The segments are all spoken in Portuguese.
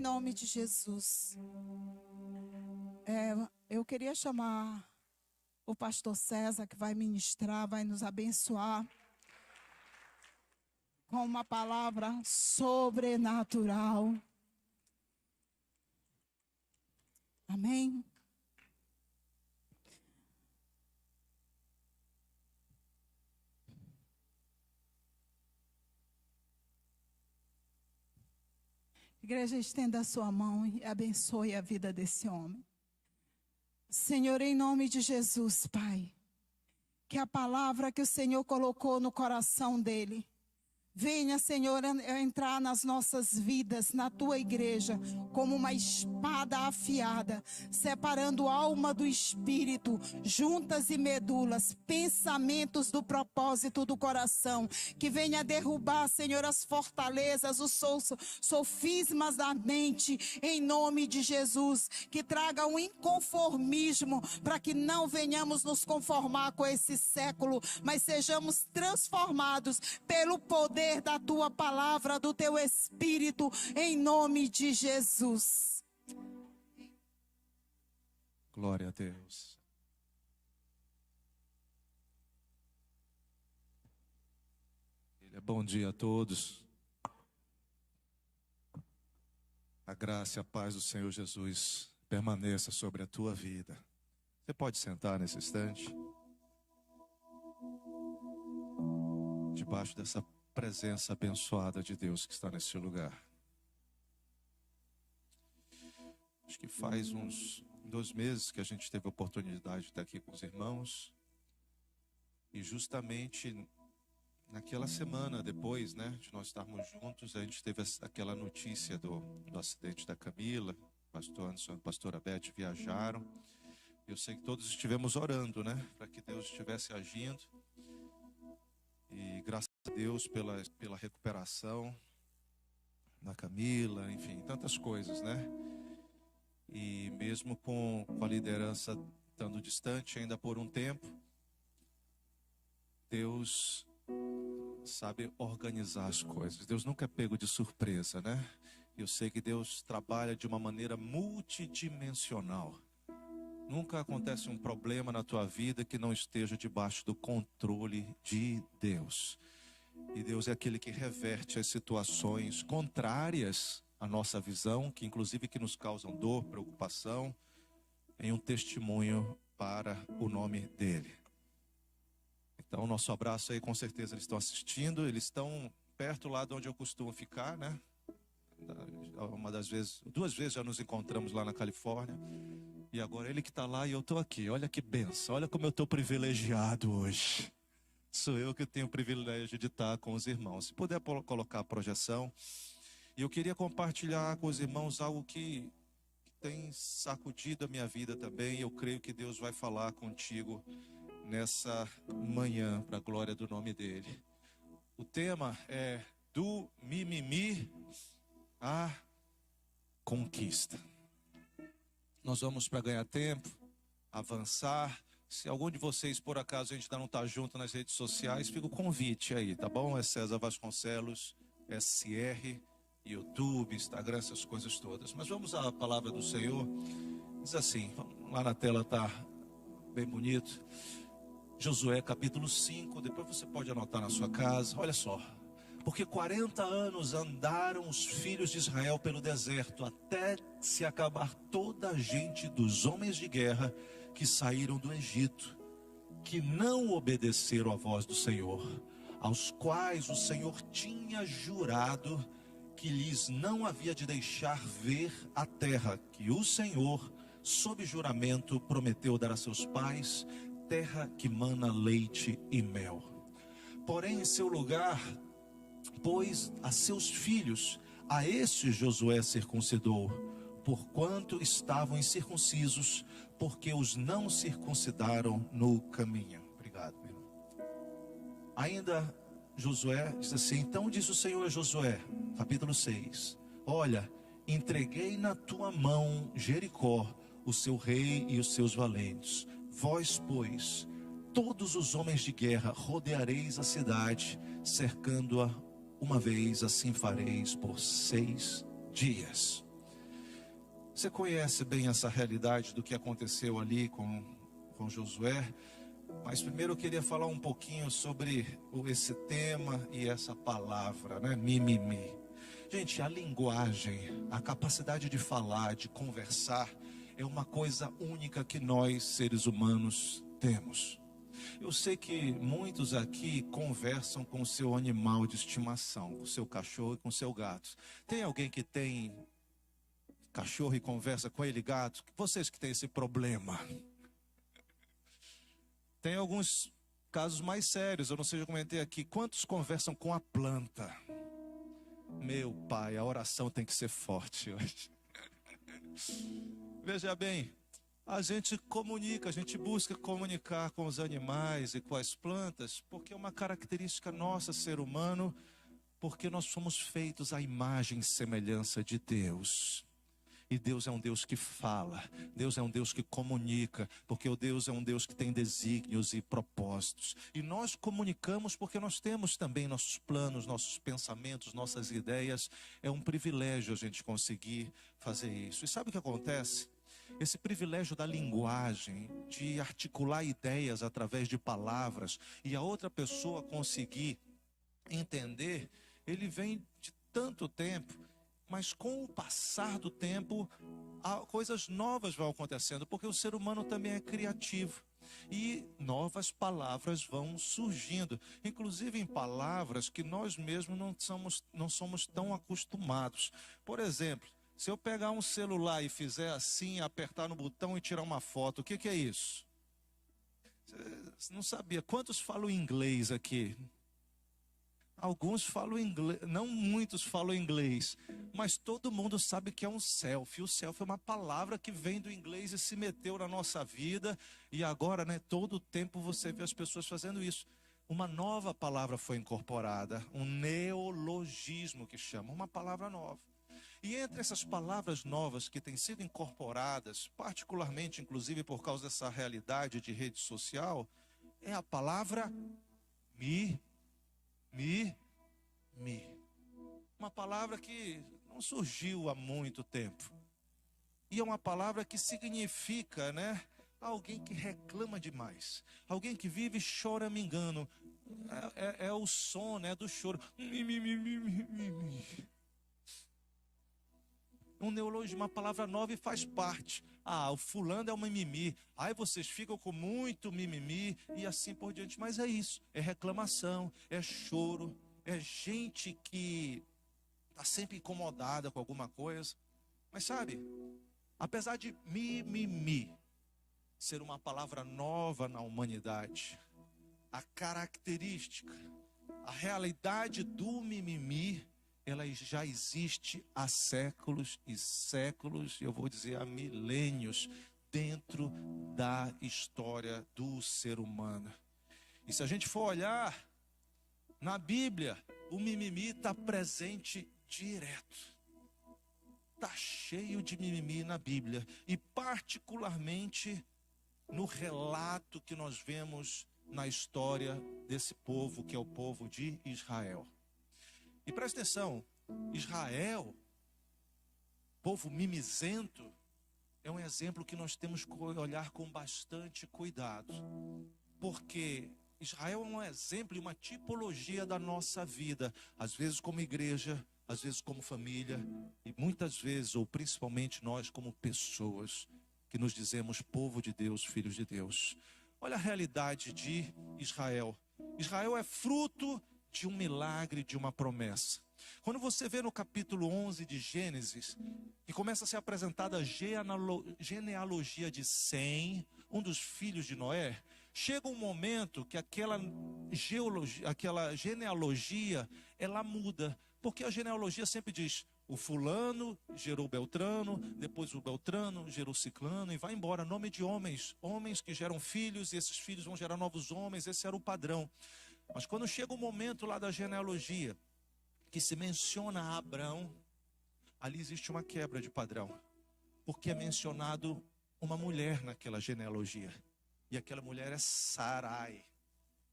Em nome de Jesus. Eu queria chamar o pastor César, que vai ministrar, vai nos abençoar com uma palavra sobrenatural. Amém? Igreja, estenda a sua mão e abençoe a vida desse homem. Senhor, em nome de Jesus, Pai, que a palavra que o Senhor colocou no coração dele venha, Senhor, entrar nas nossas vidas, na tua igreja, como uma espada afiada, separando alma do espírito, juntas e medulas, pensamentos do propósito do coração, que venha derrubar, Senhor, as fortalezas, os sofismas da mente, em nome de Jesus, que traga um inconformismo, para que não venhamos nos conformar com esse século, mas sejamos transformados pelo poder da tua palavra, do teu Espírito, em nome de Jesus. Glória a Deus. Bom dia a todos. A graça e a paz do Senhor Jesus permaneça sobre a tua vida. Você pode sentar nesse instante, debaixo dessa presença abençoada de Deus que está nesse lugar. Acho que faz uns 2 meses que a gente teve a oportunidade de estar aqui com os irmãos. E justamente naquela semana depois, de nós estarmos juntos, a gente teve aquela notícia do acidente da Camila. O pastor Anderson e a pastora Beth viajaram. Eu sei que todos estivemos orando, para que Deus estivesse agindo. E graças a Deus pela recuperação da Camila, enfim, tantas coisas, E mesmo com a liderança estando distante ainda por um tempo, Deus sabe organizar as coisas. Deus nunca é pego de surpresa, Eu sei que Deus trabalha de uma maneira multidimensional. Nunca acontece um problema na tua vida que não esteja debaixo do controle de Deus. E Deus é aquele que reverte as situações contrárias à nossa visão, que inclusive que nos causam dor, preocupação, em um testemunho para o nome dele. Então, nosso abraço aí, com certeza eles estão assistindo, eles estão perto lá de onde eu costumo ficar, Uma das vezes, 2 vezes já nos encontramos lá na Califórnia. E agora ele que está lá e eu estou aqui. Olha que bênção, olha como eu estou privilegiado hoje. Sou eu que tenho o privilégio de estar com os irmãos. Se puder colocar a projeção. E eu queria compartilhar com os irmãos algo que tem sacudido a minha vida também. Eu creio que Deus vai falar contigo nessa manhã, para a glória do nome dele. O tema é do mimimi à conquista. Nós vamos, para ganhar tempo, avançar. Se algum de vocês, por acaso, a gente ainda não está junto nas redes sociais, fica o convite aí, tá bom? É César Vasconcelos, SR, YouTube, Instagram, essas coisas todas. Mas vamos à palavra do Senhor. Diz assim, lá na tela está bem bonito. Josué capítulo 5, depois você pode anotar na sua casa. Olha só. Porque 40 anos andaram os filhos de Israel pelo deserto, até se acabar toda a gente dos homens de guerra que saíram do Egito, que não obedeceram à voz do Senhor, aos quais o Senhor tinha jurado que lhes não havia de deixar ver a terra que o Senhor, sob juramento, prometeu dar a seus pais, terra que mana leite e mel. Porém, em seu lugar, pôs a seus filhos, a estes Josué circuncidou, porquanto estavam incircuncisos, porque os não circuncidaram no caminho. Obrigado, meu irmão. Ainda Josué diz assim: então diz o Senhor a Josué, capítulo 6, olha, entreguei na tua mão Jericó, o seu rei e os seus valentes. Vós, pois, todos os homens de guerra, rodeareis a cidade, cercando-a uma vez, assim fareis por 6 dias. Você conhece bem essa realidade do que aconteceu ali com Josué. Mas primeiro eu queria falar um pouquinho sobre esse tema e essa palavra, né? Mimimi. Gente, a linguagem, a capacidade de falar, de conversar, é uma coisa única que nós, seres humanos, temos. Eu sei que muitos aqui conversam com o seu animal de estimação, com o seu cachorro e com o seu gato. Tem alguém que tem cachorro e conversa com ele, gato? Vocês que têm esse problema. Tem alguns casos mais sérios, eu não sei se eu comentei aqui. Quantos conversam com a planta? Meu pai, a oração tem que ser forte hoje. Veja bem, a gente comunica, a gente busca comunicar com os animais e com as plantas, porque é uma característica nossa, ser humano, porque nós somos feitos à imagem e semelhança de Deus. E Deus é um Deus que fala, Deus é um Deus que comunica, porque o Deus é um Deus que tem desígnios e propósitos. E nós comunicamos porque nós temos também nossos planos, nossos pensamentos, nossas ideias. É um privilégio a gente conseguir fazer isso. E sabe o que acontece? Esse privilégio da linguagem, de articular ideias através de palavras, e a outra pessoa conseguir entender, ele vem de tanto tempo. Mas com o passar do tempo, coisas novas vão acontecendo, porque o ser humano também é criativo. E novas palavras vão surgindo, inclusive em palavras que nós mesmos não somos tão acostumados. Por exemplo, se eu pegar um celular e fizer assim, apertar no botão e tirar uma foto, o que é isso? Você não sabia. Quantos falam inglês aqui? Alguns falam inglês, não muitos falam inglês, mas todo mundo sabe que é um selfie. O selfie é uma palavra que vem do inglês e se meteu na nossa vida. E agora, né, todo o tempo você vê as pessoas fazendo isso. Uma nova palavra foi incorporada, um neologismo que chama, uma palavra nova. E entre essas palavras novas que têm sido incorporadas, particularmente, inclusive por causa dessa realidade de rede social, é a palavra me. Uma palavra que não surgiu há muito tempo. E é uma palavra que significa, né? Alguém que reclama demais. Alguém que vive choramingando. É o som, né, do choro. Um neologismo, uma palavra nova e faz parte. Ah, o fulano é um mimimi. Aí vocês ficam com muito mimimi e assim por diante. Mas é isso, é reclamação, é choro, é gente que está sempre incomodada com alguma coisa. Mas sabe, apesar de mimimi ser uma palavra nova na humanidade, a característica, a realidade do mimimi, ela já existe há séculos e séculos, eu vou dizer há milênios, dentro da história do ser humano. E se a gente for olhar na Bíblia, o mimimi está presente direto. Está cheio de mimimi na Bíblia, e particularmente no relato que nós vemos na história desse povo, que é o povo de Israel. E presta atenção, Israel, povo mimizento, é um exemplo que nós temos que olhar com bastante cuidado. Porque Israel é um exemplo e uma tipologia da nossa vida. Às vezes como igreja, às vezes como família, e muitas vezes, ou principalmente nós como pessoas, que nos dizemos povo de Deus, filhos de Deus. Olha a realidade de Israel. Israel é fruto de um milagre, de uma promessa. Quando você vê no capítulo 11 de Gênesis, que começa a ser apresentada a genealogia de Sem, um dos filhos de Noé, chega um momento que aquela genealogia, ela muda. Porque a genealogia sempre diz, o fulano gerou Beltrano, depois o Beltrano gerou Ciclano, e vai embora, nome de homens, homens que geram filhos, e esses filhos vão gerar novos homens, esse era o padrão. Mas quando chega o momento lá da genealogia, que se menciona Abrão, ali existe uma quebra de padrão, porque é mencionado uma mulher naquela genealogia, e aquela mulher é Sarai.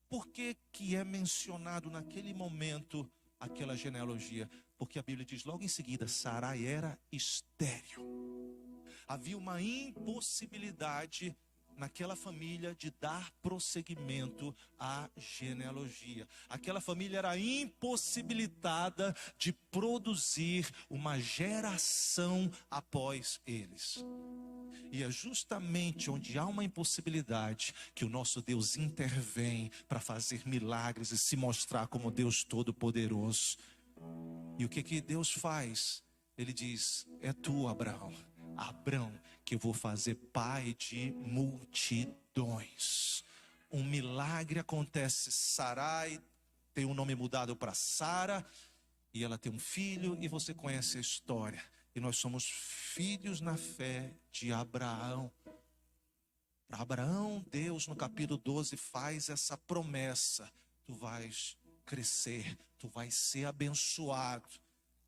Por que que é mencionado naquele momento aquela genealogia? Porque a Bíblia diz logo em seguida, Sarai era estéril. Havia uma impossibilidade naquela família de dar prosseguimento à genealogia. Aquela família era impossibilitada de produzir uma geração após eles. E é justamente onde há uma impossibilidade que o nosso Deus intervém para fazer milagres e se mostrar como Deus Todo-Poderoso. E o que Deus faz? Ele diz: é tu, Abraão, que eu vou fazer pai de multidões. Um milagre acontece. Sarai tem o nome mudado para Sara, e ela tem um filho, e você conhece a história. E nós somos filhos na fé de Abraão. Para Abraão, Deus no capítulo 12 faz essa promessa: tu vais crescer, tu vais ser abençoado,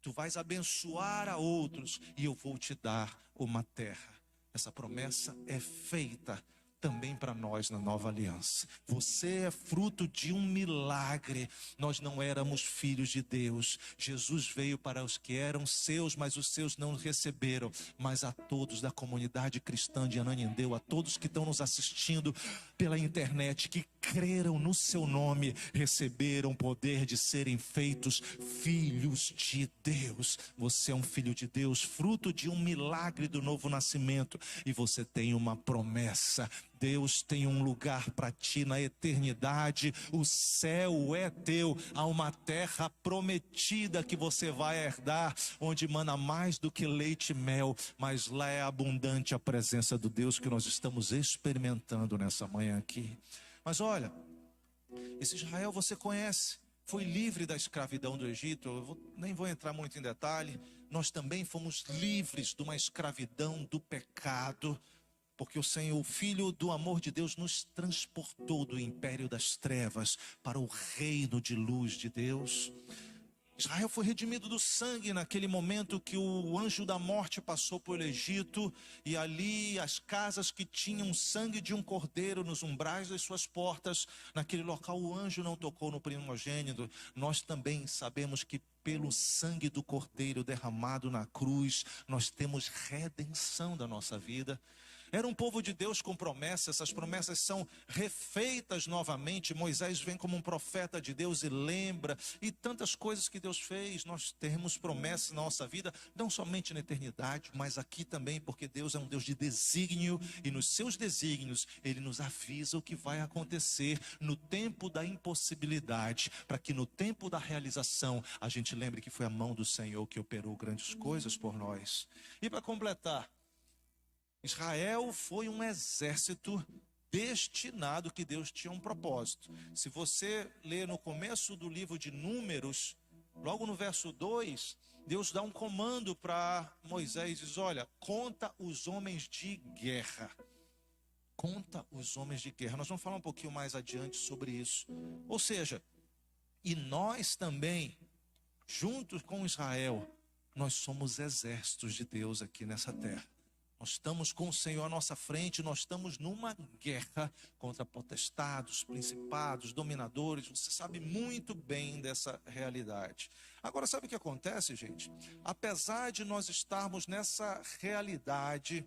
tu vais abençoar a outros, e eu vou te dar uma terra. Essa promessa é feita também para nós na nova aliança. Você é fruto de um milagre. Nós não éramos filhos de Deus. Jesus veio para os que eram seus, mas os seus não receberam. Mas a todos da comunidade cristã de Ananindeua, a todos que estão nos assistindo pela internet, que creram no seu nome, receberam o poder de serem feitos filhos de Deus. Você é um filho de Deus, fruto de um milagre do novo nascimento, e você tem uma promessa. Deus tem um lugar para ti na eternidade. O céu é teu. Há uma terra prometida que você vai herdar, onde mana mais do que leite e mel, mas lá é abundante a presença do Deus que nós estamos experimentando nessa manhã aqui. Mas olha, esse Israel você conhece, foi livre da escravidão do Egito. Nem vou entrar muito em detalhe. Nós também fomos livres de uma escravidão do pecado, porque o Senhor, o Filho do amor de Deus, nos transportou do império das trevas para o reino de luz de Deus. Israel foi redimido do sangue naquele momento que o anjo da morte passou pelo Egito, e ali as casas que tinham sangue de um cordeiro nos umbrais das suas portas, naquele local o anjo não tocou no primogênito. Nós também sabemos que pelo sangue do cordeiro derramado na cruz, nós temos redenção da nossa vida. Era um povo de Deus com promessas. Essas promessas são refeitas novamente. Moisés vem como um profeta de Deus e lembra, e tantas coisas que Deus fez. Nós temos promessas na nossa vida, não somente na eternidade, mas aqui também, porque Deus é um Deus de desígnio, e nos seus desígnios Ele nos avisa o que vai acontecer no tempo da impossibilidade, para que no tempo da realização a gente lembre que foi a mão do Senhor que operou grandes coisas por nós. E para completar, Israel foi um exército destinado, que Deus tinha um propósito. Se você ler no começo do livro de Números, logo no verso 2, Deus dá um comando para Moisés, diz: olha, conta os homens de guerra. Conta os homens de guerra. Nós vamos falar um pouquinho mais adiante sobre isso. Ou seja, e nós também, juntos com Israel, nós somos exércitos de Deus aqui nessa terra. Nós estamos com o Senhor à nossa frente, nós estamos numa guerra contra potestados, principados, dominadores. Você sabe muito bem dessa realidade. Agora, sabe o que acontece, gente? Apesar de nós estarmos nessa realidade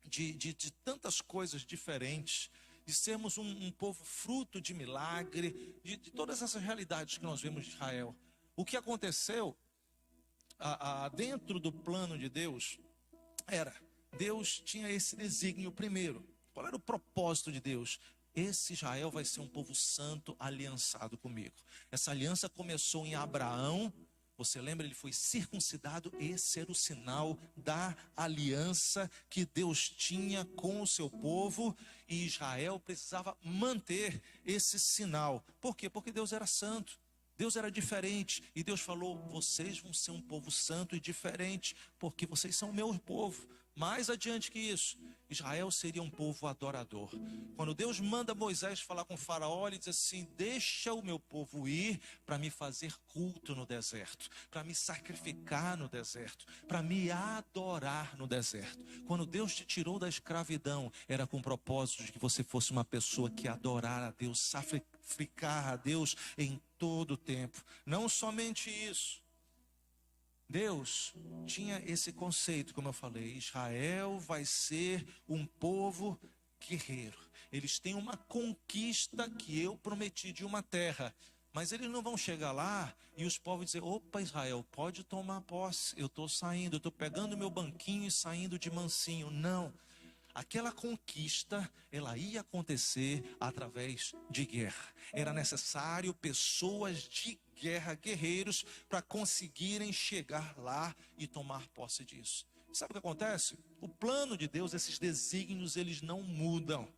de tantas coisas diferentes, de sermos um povo fruto de milagre, de todas essas realidades que nós vemos de Israel, o que aconteceu dentro do plano de Deus era: Deus tinha esse desígnio primeiro. Qual era o propósito de Deus? Esse Israel vai ser um povo santo aliançado comigo. Essa aliança começou em Abraão. Você lembra? Ele foi circuncidado. Esse era o sinal da aliança que Deus tinha com o seu povo, e Israel precisava manter esse sinal. Por quê? Porque Deus era santo. Deus era diferente, e Deus falou: vocês vão ser um povo santo e diferente, porque vocês são o meu povo. Mais adiante que isso, Israel seria um povo adorador. Quando Deus manda Moisés falar com o faraó, ele diz assim: deixa o meu povo ir para me fazer culto no deserto, para me sacrificar no deserto, para me adorar no deserto. Quando Deus te tirou da escravidão, era com o propósito de que você fosse uma pessoa que adorar a Deus, sacrificar a Deus em todo o tempo. Não somente isso, Deus tinha esse conceito, como eu falei, Israel vai ser um povo guerreiro. Eles têm uma conquista que eu prometi de uma terra. Mas eles não vão chegar lá e os povos dizer, opa, Israel, pode tomar posse, eu estou saindo, eu estou pegando meu banquinho e saindo de mansinho. Não, aquela conquista, ela ia acontecer através de guerra. Era necessário pessoas de guerra, guerreiros, para conseguirem chegar lá e tomar posse disso. Sabe o que acontece? O plano de Deus, esses desígnios, eles não mudam.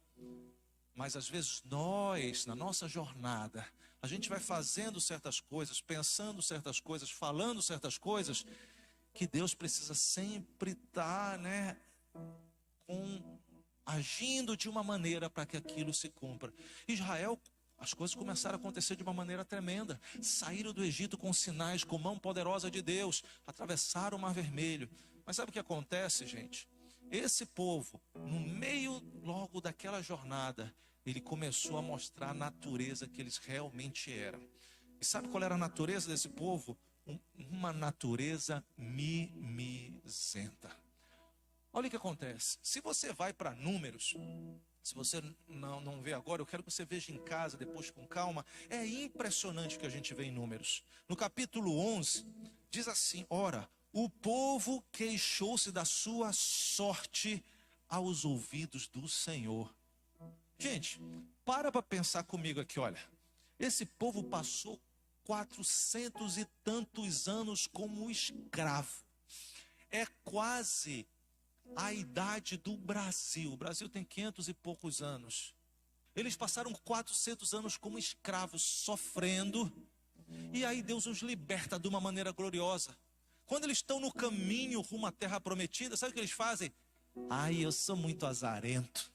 Mas às vezes nós, na nossa jornada, a gente vai fazendo certas coisas, pensando certas coisas, falando certas coisas, que Deus precisa sempre estar, agindo de uma maneira para que aquilo se cumpra. Israel, as coisas começaram a acontecer de uma maneira tremenda. Saíram do Egito com sinais, com mão poderosa de Deus, atravessaram o Mar Vermelho. Mas sabe o que acontece, gente? Esse povo, no meio logo daquela jornada, ele começou a mostrar a natureza que eles realmente eram. E sabe qual era a natureza desse povo? Uma natureza mimizenta. Olha o que acontece. Se você vai para Números, se você não vê agora, eu quero que você veja em casa, depois com calma. É impressionante o que a gente vê em Números. No capítulo 11, diz assim, ora, o povo queixou-se da sua sorte aos ouvidos do Senhor. Gente, para pensar comigo aqui, olha. Esse povo passou 400 e tantos anos como escravo. É quase a idade do Brasil. O Brasil tem 500 e poucos anos. Eles passaram 400 anos como escravos, sofrendo. E aí Deus os liberta de uma maneira gloriosa. Quando eles estão no caminho rumo à terra prometida, sabe o que eles fazem? Ai, eu sou muito azarento.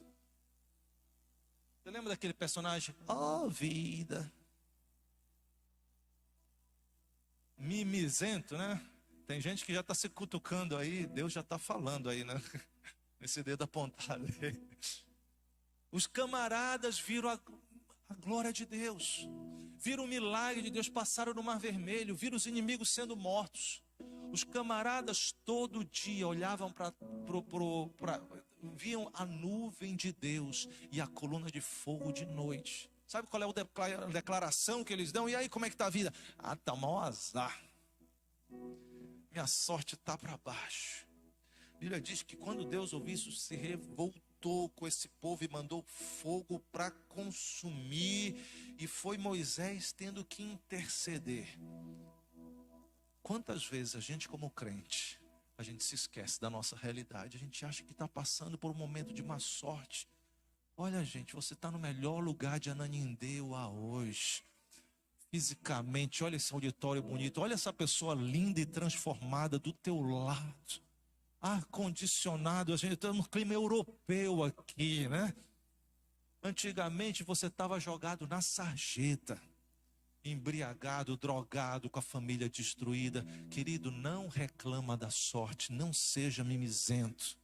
Você lembra daquele personagem? Oh, vida. Mimizento, né? Tem gente que já está se cutucando aí, Deus já está falando aí, né? Esse dedo apontado aí. Os camaradas viram a glória de Deus, viram o milagre de Deus, passaram no Mar Vermelho, viram os inimigos sendo mortos. Os camaradas todo dia olhavam viam a nuvem de Deus e a coluna de fogo de noite. Sabe qual é a declaração que eles dão? E aí, como é que está a vida? Ah, tá mau azar. Minha sorte está para baixo. A Bíblia diz que quando Deus ouviu isso, se revoltou com esse povo e mandou fogo para consumir. E foi Moisés tendo que interceder. Quantas vezes a gente, como crente, a gente se esquece da nossa realidade. A gente acha que está passando por um momento de má sorte. Olha, gente, você está no melhor lugar de Ananindeua hoje. Fisicamente, olha esse auditório bonito. Olha essa pessoa linda e transformada do teu lado. Ar-condicionado, a gente está no clima europeu aqui, né? Antigamente você estava jogado na sarjeta, embriagado, drogado, com a família destruída. Querido, não reclama da sorte, não seja mimizento.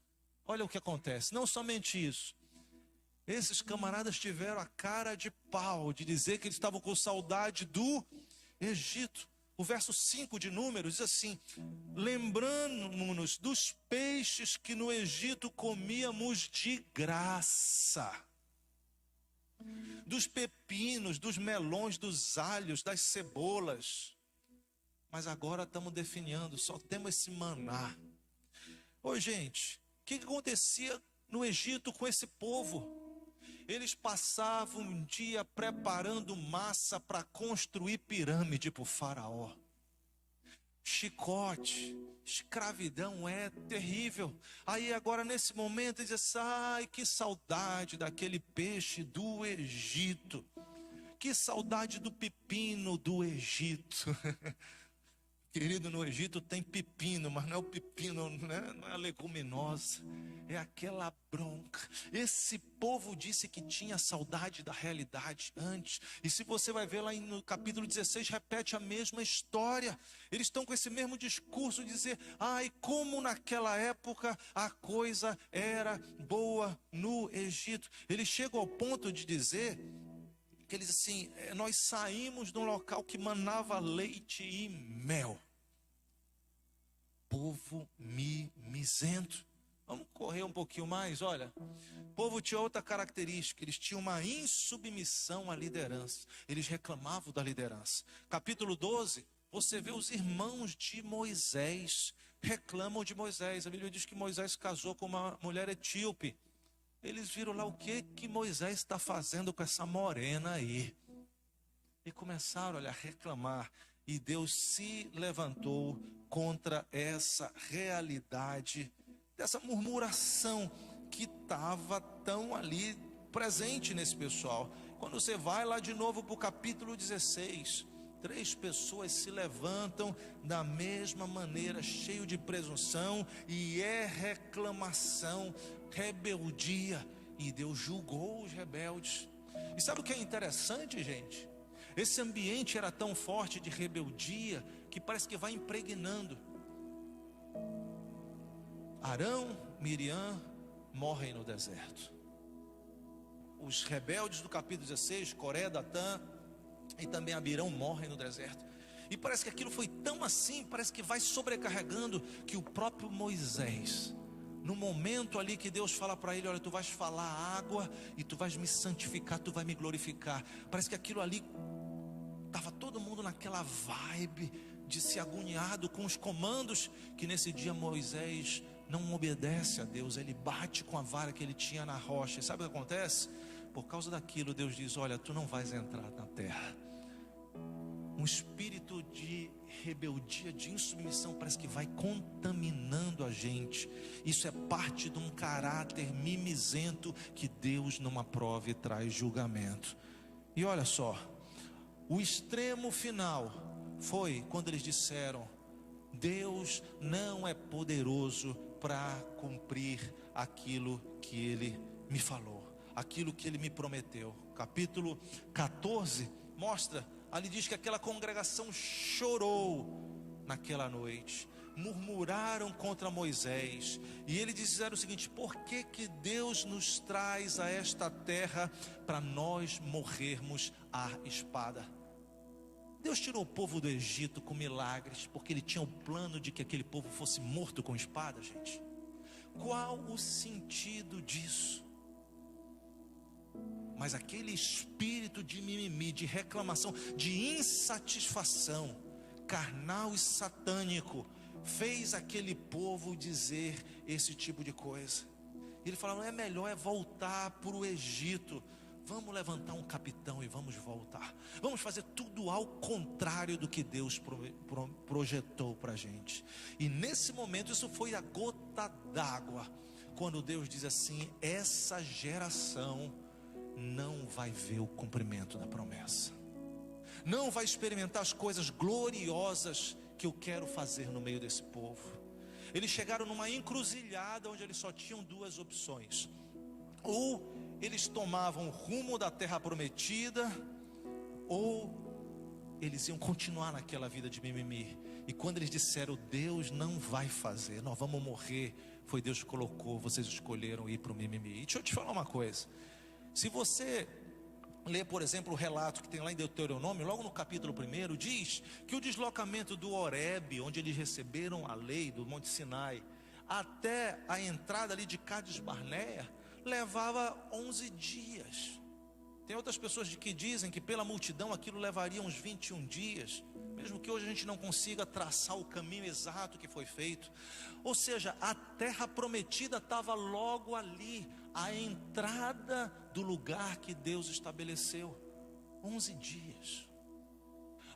Olha o que acontece, não somente isso. Esses camaradas tiveram a cara de pau de dizer que eles estavam com saudade do Egito. O verso 5 de Números diz assim: lembrando-nos dos peixes que no Egito comíamos de graça, dos pepinos, dos melões, dos alhos, das cebolas. Mas agora estamos definhando, só temos esse maná. Ô gente, o que acontecia no Egito com esse povo? Eles passavam um dia preparando massa para construir pirâmide para o faraó. Chicote, escravidão é terrível. Aí agora nesse momento diz assim, ai, que saudade daquele peixe do Egito. Que saudade do pepino do Egito. Querido, no Egito tem pepino, mas não é o pepino, né? Não é a leguminosa, é aquela bronca. Esse povo disse que tinha saudade da realidade antes. E se você vai ver lá no capítulo 16, repete a mesma história. Eles estão com esse mesmo discurso de dizer, ai, como naquela época a coisa era boa no Egito. Eles chegam ao ponto de dizer que eles assim, nós saímos de um local que manava leite e mel. povo mimizento. Vamos correr um pouquinho mais, olha. O povo tinha outra característica, eles tinham uma insubmissão à liderança. Eles reclamavam da liderança. Capítulo 12, você vê os irmãos de Moisés reclamam de Moisés. A Bíblia diz que Moisés casou com uma mulher etíope. Eles viram lá o que Moisés está fazendo com essa morena aí. E começaram, olha, a reclamar. E Deus se levantou contra essa realidade, dessa murmuração que estava tão ali presente nesse pessoal. Quando você vai lá de novo para o capítulo 16, 3 pessoas se levantam da mesma maneira, cheio de presunção, e é reclamação, rebeldia, e Deus julgou os rebeldes. E sabe o que é interessante, gente? Esse ambiente era tão forte de rebeldia que parece que vai impregnando. Arão, Miriam morrem no deserto. Os rebeldes do capítulo 16, Coré, Datã e também Abirão morrem no deserto. E parece que aquilo foi tão assim, parece que vai sobrecarregando, que o próprio Moisés, no momento ali que Deus fala para ele, olha, tu vais falar água e tu vais me santificar, tu vais me glorificar. Parece que aquilo ali, estava todo mundo naquela vibe de se agoniado com os comandos, que nesse dia Moisés não obedece a Deus, ele bate com a vara que ele tinha na rocha. E sabe o que acontece? Por causa daquilo, Deus diz, olha, tu não vais entrar na terra. Um espírito de rebeldia, de insubmissão, parece que vai contaminando a gente. Isso é parte de um caráter mimizento que Deus não aprova e traz julgamento. E olha só, o extremo final foi quando eles disseram, Deus não é poderoso para cumprir aquilo que Ele me falou, aquilo que Ele me prometeu. Capítulo 14 mostra, ali diz que aquela congregação chorou naquela noite, murmuraram contra Moisés, e eles disseram o seguinte, por que que Deus nos traz a esta terra para nós morrermos à espada? Deus tirou o povo do Egito com milagres, porque Ele tinha o plano de que aquele povo fosse morto com espada, gente. Qual o sentido disso? Mas aquele espírito de mimimi, de reclamação, de insatisfação, carnal e satânico, fez aquele povo dizer esse tipo de coisa. Ele falou, não é melhor voltar para o Egito. Vamos levantar um capitão e vamos voltar. Vamos fazer tudo ao contrário do que Deus projetou para a gente. E nesse momento, isso foi a gota d'água. Quando Deus diz assim, essa geração não vai ver o cumprimento da promessa. Não vai experimentar as coisas gloriosas que eu quero fazer no meio desse povo. Eles chegaram numa encruzilhada onde eles só tinham 2 opções. Ou eles tomavam o rumo da terra prometida, ou eles iam continuar naquela vida de mimimi. E quando eles disseram, Deus não vai fazer, nós vamos morrer, foi Deus que colocou, vocês escolheram ir para o mimimi. E deixa eu te falar uma coisa, se você ler, por exemplo, o relato que tem lá em Deuteronômio, logo no capítulo 1, diz que o deslocamento do Horebe, onde eles receberam a lei do Monte Sinai, até a entrada ali de Cádiz Barneia, levava 11 dias. Tem outras pessoas que dizem que pela multidão aquilo levaria uns 21 dias, mesmo que hoje a gente não consiga traçar o caminho exato que foi feito. Ou seja, a terra prometida estava logo ali, a entrada do lugar que Deus estabeleceu. 11 dias.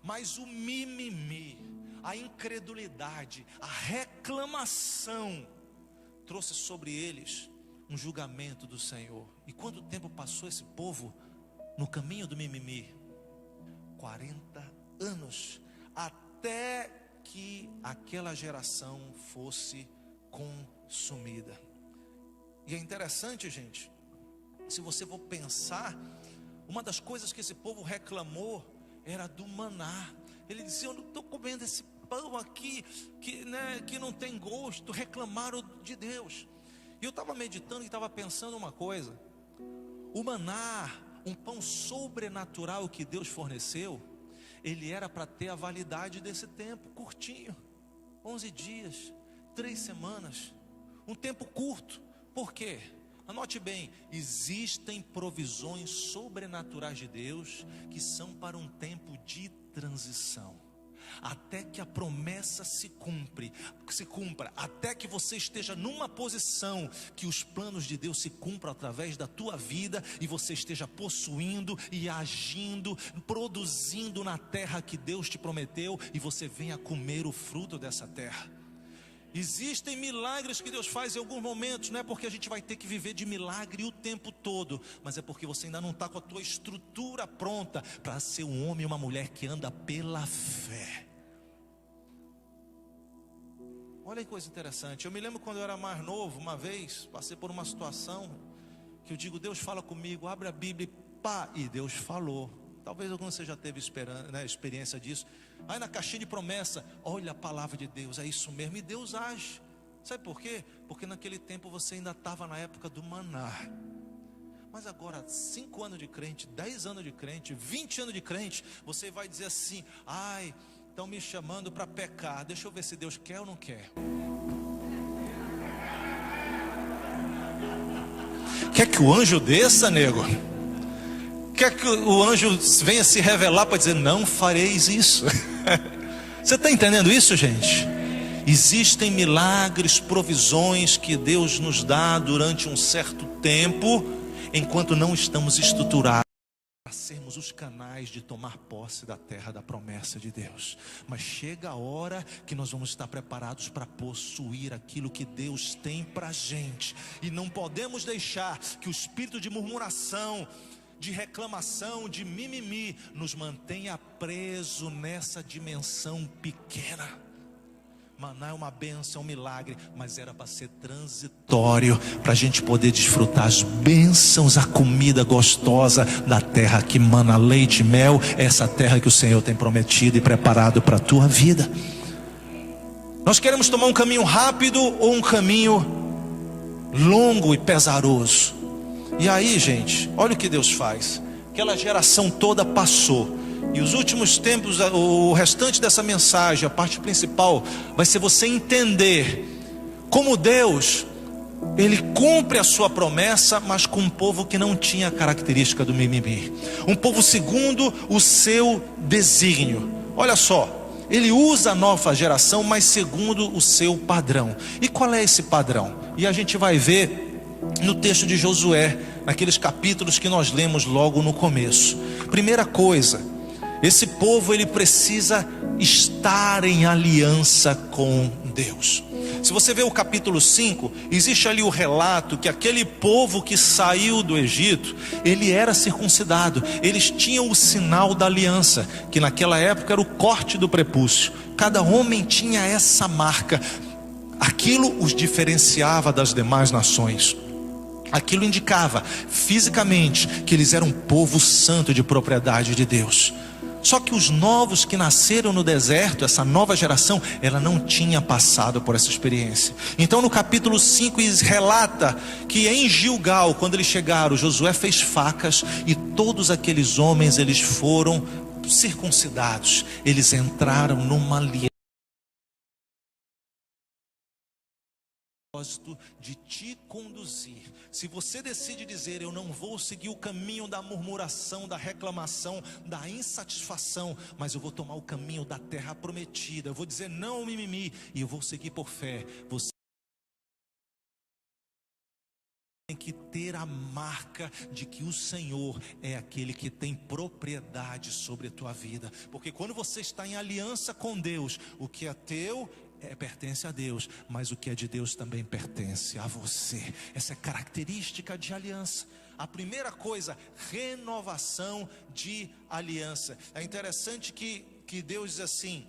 Mas o mimimi, a incredulidade, a reclamação trouxe sobre eles um julgamento do Senhor. E quanto tempo passou esse povo no caminho do mimimi? 40 anos, até que aquela geração fosse consumida. E é interessante, gente, se você for pensar, uma das coisas que esse povo reclamou era do maná. Ele dizia, eu não estou comendo esse pão aqui que não tem gosto. Reclamaram de Deus. E eu estava meditando e estava pensando uma coisa, o maná, um pão sobrenatural que Deus forneceu, ele era para ter a validade desse tempo, curtinho, 11 dias. 3 semanas, um tempo curto. Por quê? Anote bem, existem provisões sobrenaturais de Deus que são para um tempo de transição, até que a promessa se cumpra, até que você esteja numa posição que os planos de Deus se cumpram através da tua vida, e você esteja possuindo e agindo, produzindo na terra que Deus te prometeu, e você venha comer o fruto dessa terra. Existem milagres que Deus faz em alguns momentos, não é porque a gente vai ter que viver de milagre o tempo todo, mas é porque você ainda não está com a tua estrutura pronta para ser um homem e uma mulher que anda pela fé. Olha que coisa interessante. Eu me lembro quando eu era mais novo, uma vez passei por uma situação que eu digo: Deus fala comigo, abre a Bíblia e Deus falou. Talvez algum você já teve experiência disso. Aí na caixinha de promessa, olha a palavra de Deus, é isso mesmo, e Deus age. Sabe por quê? Porque naquele tempo você ainda estava na época do maná. Mas agora, 5 anos de crente, 10 anos de crente, 20 anos de crente, você vai dizer assim: ai, estão me chamando para pecar, deixa eu ver se Deus quer ou não quer. Quer que o anjo desça, nego? Quer que o anjo venha se revelar para dizer: não fareis isso? Você está entendendo isso, gente? Existem milagres, provisões que Deus nos dá durante um certo tempo, enquanto não estamos estruturados para sermos os canais de tomar posse da terra da promessa de Deus. Mas chega a hora que nós vamos estar preparados para possuir aquilo que Deus tem para a gente, e não podemos deixar que o espírito de murmuração, de reclamação, de mimimi, nos mantenha preso nessa dimensão pequena. Maná é uma bênção, um milagre, mas era para ser transitório, para a gente poder desfrutar as bênçãos, a comida gostosa da terra que mana leite e mel, essa terra que o Senhor tem prometido e preparado para a tua vida. Nós queremos tomar um caminho rápido ou um caminho longo e pesaroso? E aí, gente, olha o que Deus faz. Aquela geração toda passou, e os últimos tempos, o restante dessa mensagem, a parte principal, vai ser você entender como Deus, Ele cumpre a sua promessa, mas com um povo que não tinha a característica do mimimi, um povo segundo o seu desígnio. Olha só, Ele usa a nova geração, mas segundo o seu padrão. E qual é esse padrão? E a gente vai ver no texto de Josué, naqueles capítulos que nós lemos logo no começo. Primeira coisa, esse povo ele precisa estar em aliança com Deus. Se você vê o capítulo 5, existe ali o relato que aquele povo que saiu do Egito, ele era circuncidado, eles tinham o sinal da aliança, que naquela época era o corte do prepúcio. Cada homem tinha essa marca, aquilo os diferenciava das demais nações. Aquilo indicava fisicamente que eles eram um povo santo de propriedade de Deus. Só que os novos que nasceram no deserto, essa nova geração, ela não tinha passado por essa experiência. Então no capítulo 5 relata que em Gilgal, quando eles chegaram, Josué fez facas, e todos aqueles homens eles foram circuncidados. Eles entraram numa aliança de te conduzir. Se você decide dizer: eu não vou seguir o caminho da murmuração, da reclamação, da insatisfação, mas eu vou tomar o caminho da terra prometida, eu vou dizer não ao mimimi, e eu vou seguir por fé, você tem que ter a marca de que o Senhor é aquele que tem propriedade sobre a tua vida. Porque quando você está em aliança com Deus, o que é teu pertence a Deus, mas o que é de Deus também pertence a você. Essa é característica de aliança. A primeira coisa, renovação de aliança. É interessante que Deus diz assim,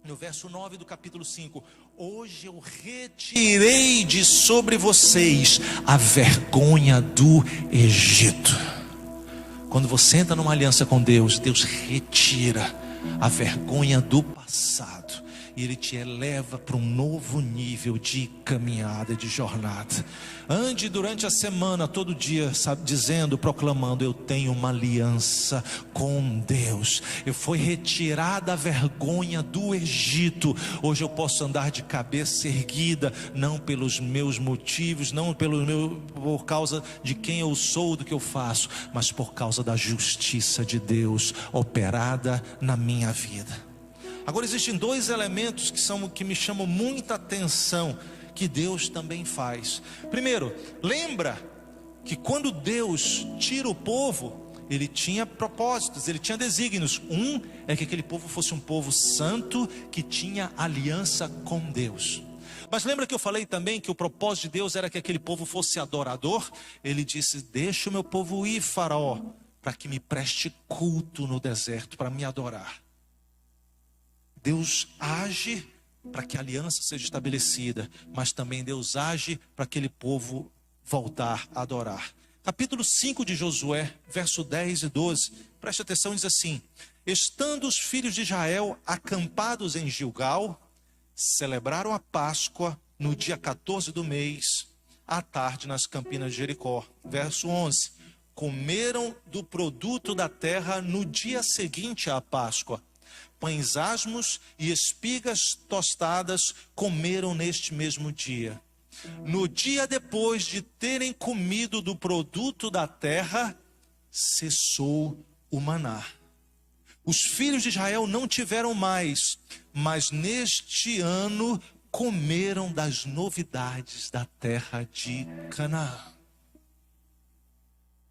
no verso 9 do capítulo 5: hoje eu retirei de sobre vocês a vergonha do Egito. Quando você entra numa aliança com Deus, Deus retira a vergonha do passado. e Ele te eleva para um novo nível de caminhada, de jornada. Ande durante a semana, todo dia, sabe, dizendo, proclamando: eu tenho uma aliança com Deus. Eu fui retirada a vergonha do Egito. Hoje eu posso andar de cabeça erguida, não pelos meus motivos, não por causa de quem eu sou, do que eu faço, mas por causa da justiça de Deus operada na minha vida. Agora, existem dois elementos que me chamam muita atenção, que Deus também faz. Primeiro, lembra que quando Deus tira o povo, Ele tinha propósitos, Ele tinha desígnios. Um é que aquele povo fosse um povo santo, que tinha aliança com Deus. Mas lembra que eu falei também que o propósito de Deus era que aquele povo fosse adorador? Ele disse: deixa o meu povo ir, Faraó, para que me preste culto no deserto, para me adorar. Deus age para que a aliança seja estabelecida, mas também Deus age para aquele povo voltar a adorar. Capítulo 5 de Josué, verso 10 e 12, preste atenção, diz assim: estando os filhos de Israel acampados em Gilgal, celebraram a Páscoa no dia 14 do mês, à tarde, nas campinas de Jericó. Verso 11, comeram do produto da terra no dia seguinte à Páscoa. Pães asmos e espigas tostadas comeram neste mesmo dia. No dia depois de terem comido do produto da terra, cessou o maná. Os filhos de Israel não tiveram mais, mas neste ano comeram das novidades da terra de Canaã.